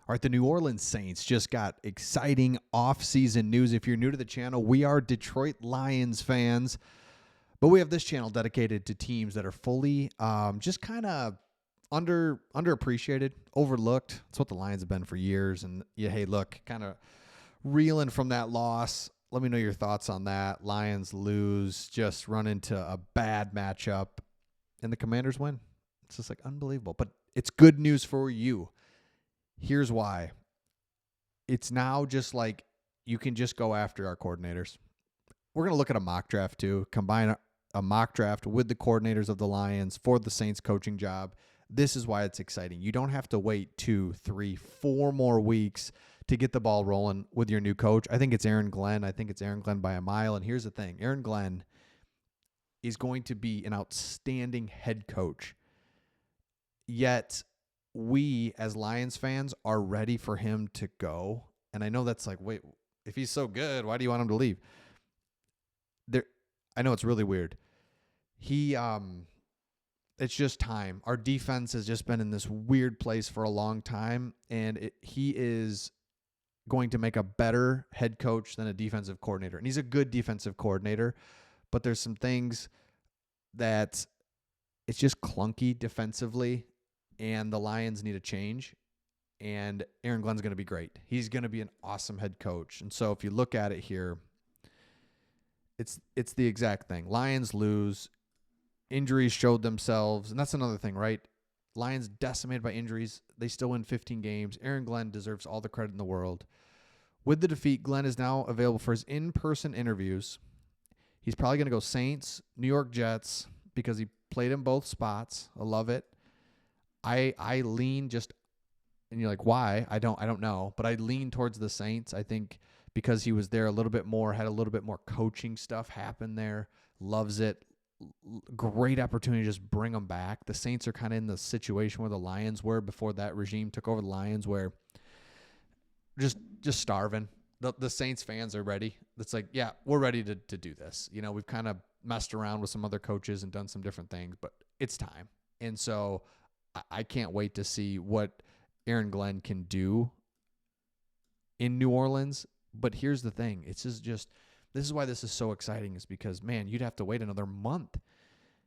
All right, the New Orleans Saints just got exciting off-season news. If you're new to the channel, we are Detroit Lions fans, but we have this channel dedicated to teams that are fully just kind of underappreciated, overlooked. It's what the Lions have been for years. And yeah, hey, look, kind of reeling from that loss. Let me know your thoughts on that. Lions lose, just run into a bad matchup, and the Commanders win. It's just like unbelievable, but it's good news for you. Here's why. It's now just like you can just go after our coordinators. We're going to look at a mock draft too, combine a mock draft with the coordinators of the Lions for the Saints coaching job. This is why it's exciting. You don't have to wait 2, 3, 4 more weeks to get the ball rolling with your new coach. I think it's Aaron Glenn. I think it's Aaron Glenn by a mile. And here's the thing. Aaron Glenn is going to be an outstanding head coach. Yet we as Lions fans are ready for him to go. And I know that's like, wait, if he's so good, why do you want him to leave? I know it's really weird. It's just time. Our defense has just been in this weird place for a long time, and he is going to make a better head coach than a defensive coordinator. And he's a good defensive coordinator, but there's some things that it's just clunky defensively, and the Lions need a change, and Aaron Glenn's going to be great. He's going to be an awesome head coach. And so if you look at it here, it's the exact thing. Lions lose. Injuries showed themselves, and that's another thing, right? Lions decimated by injuries. They still win 15 games. Aaron Glenn deserves all the credit in the world. With the defeat, Glenn is now available for his in-person interviews. He's probably going to go Saints, New York Jets, because he played in both spots. I love it. I lean just, and you're like, why? I don't know, but I lean towards the Saints. I think because he was there a little bit more, had a little bit more coaching stuff happen there. Loves it. Great opportunity to just bring them back. The Saints are kind of in the situation where the Lions were before that regime took over the Lions, where just starving. The Saints fans are ready. It's like, yeah, we're ready to do this. You know, we've kind of messed around with some other coaches and done some different things, but it's time. And so I can't wait to see what Aaron Glenn can do in New Orleans. But here's the thing. This is why this is so exciting, is because, man, you'd have to wait another month.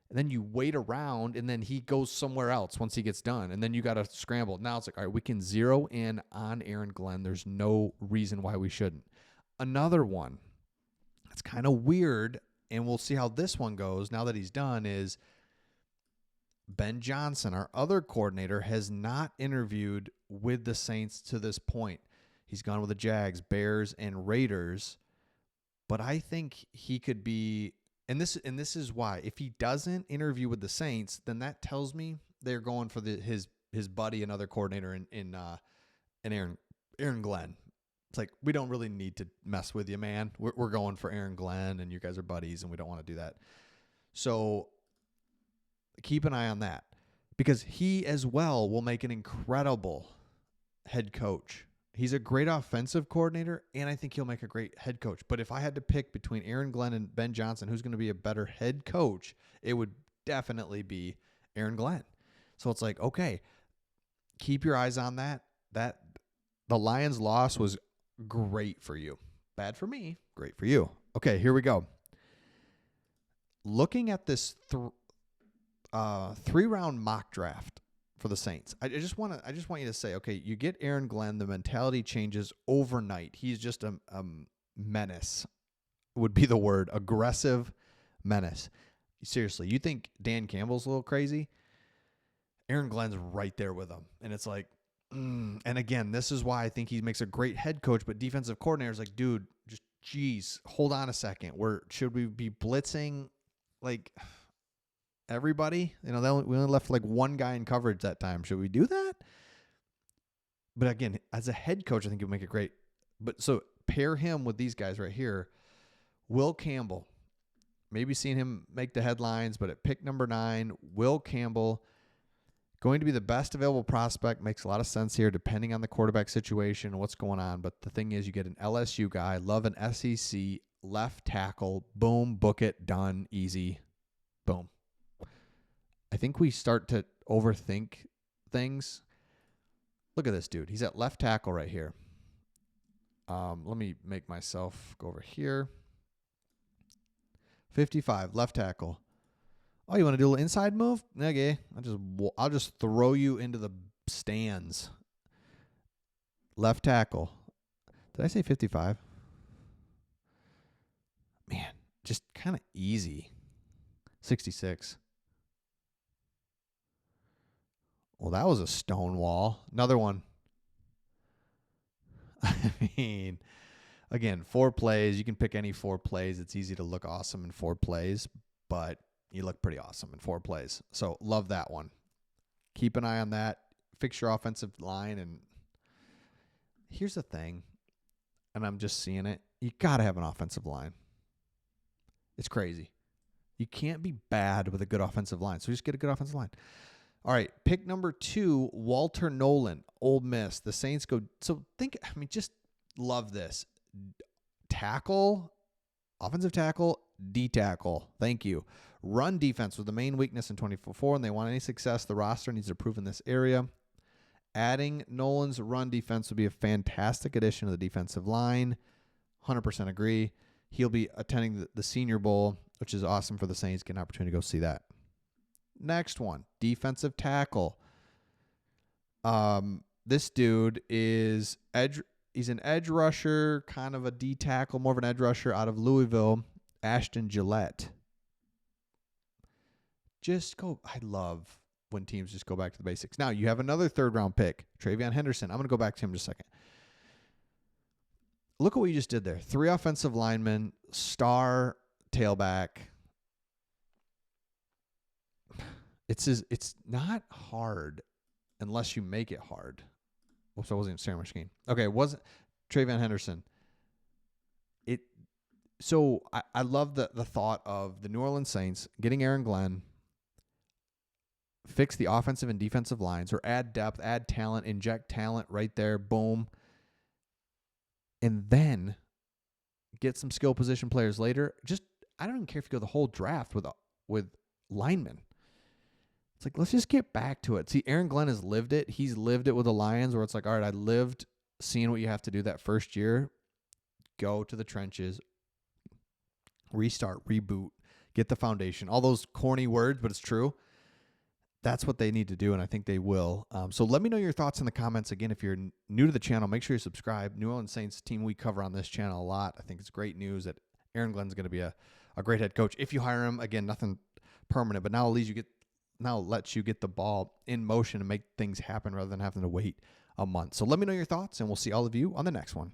And then you wait around, and then he goes somewhere else once he gets done. And then you got to scramble. Now it's like, all right, we can zero in on Aaron Glenn. There's no reason why we shouldn't. Another one that's kind of weird, and we'll see how this one goes now that he's done, is Ben Johnson, our other coordinator, has not interviewed with the Saints to this point. He's gone with the Jags, Bears, and Raiders. But I think he could be, and this is why. If he doesn't interview with the Saints, then that tells me they're going for his buddy, another coordinator in Aaron Glenn. It's like, we don't really need to mess with you, man. We're going for Aaron Glenn, and you guys are buddies, and we don't want to do that. So keep an eye on that, because he as well will make an incredible head coach. He's a great offensive coordinator, and I think he'll make a great head coach. But if I had to pick between Aaron Glenn and Ben Johnson, who's going to be a better head coach, it would definitely be Aaron Glenn. So it's like, okay, keep your eyes on that. The Lions' loss was great for you. Bad for me, great for you. Okay, here we go. Looking at this 3-round mock draft for the Saints, I just want you to say, okay, you get Aaron Glenn, the mentality changes overnight. He's just a menace, would be the word, aggressive menace. Seriously, you think Dan Campbell's a little crazy? Aaron Glenn's right there with him, and it's like, and again, this is why I think he makes a great head coach, but defensive coordinator is like, dude, just geez, hold on a second. Should we be blitzing like everybody? You know, we only left like one guy in coverage that time. Should we do that? But again, as a head coach, I think he'll make it great. But so pair him with these guys right here. Will Campbell, maybe seeing him make the headlines, but at pick number 9, Will Campbell, going to be the best available prospect. Makes a lot of sense here, depending on the quarterback situation and what's going on. But the thing is, you get an LSU guy, love an SEC left tackle. Boom, book it, done, easy. Boom. I think we start to overthink things. Look at this dude. He's at left tackle right here. Let me make myself go over here. 55, left tackle. Oh, you want to do a little inside move? Okay. I'll just throw you into the stands. Left tackle. Did I say 55? Man, just kind of easy. 66. Well, that was a stone wall. Another one. I mean, again, 4 plays. You can pick any 4 plays. It's easy to look awesome in 4 plays, but you look pretty awesome in 4 plays. So love that one. Keep an eye on that. Fix your offensive line. And here's the thing, and I'm just seeing it. You got to have an offensive line. It's crazy. You can't be bad with a good offensive line. So just get a good offensive line. All right, pick number 2, Walter Nolan, Ole Miss. The Saints go. So just love this. Tackle, offensive tackle, D tackle. Thank you. Run defense was the main weakness in 24-4, and they want any success. The roster needs to improve in this area. Adding Nolan's run defense would be a fantastic addition to the defensive line. 100% agree. He'll be attending the Senior Bowl, which is awesome for the Saints. Get an opportunity to go see that. Next one, defensive tackle. This dude is edge. He's an edge rusher, kind of a D tackle, more of an edge rusher out of Louisville, Ashton Gillette. I love when teams just go back to the basics. Now, you have another 3rd-round pick, Travion Henderson. I'm going to go back to him in just a second. Look at what you just did there. 3 offensive linemen, star tailback. It's not hard unless you make it hard. Whoops, I wasn't even staring at my screen. Okay, it wasn't Travion Henderson. So I love the thought of the New Orleans Saints getting Aaron Glenn, fix the offensive and defensive lines, or add depth, add talent, inject talent right there, boom. And then get some skill position players later. I don't even care if you go the whole draft with linemen. It's like, let's just get back to it. See, Aaron Glenn has lived it. He's lived it with the Lions where it's like, all right, I lived seeing what you have to do that first year. Go to the trenches, restart, reboot, get the foundation. All those corny words, but it's true. That's what they need to do, and I think they will. So let me know your thoughts in the comments. Again, if you're new to the channel, make sure you subscribe. New Orleans Saints team we cover on this channel a lot. I think it's great news that Aaron Glenn's going to be a great head coach. If you hire him, again, nothing permanent, but now lets you get the ball in motion and make things happen rather than having to wait a month. So let me know your thoughts, and we'll see all of you on the next one.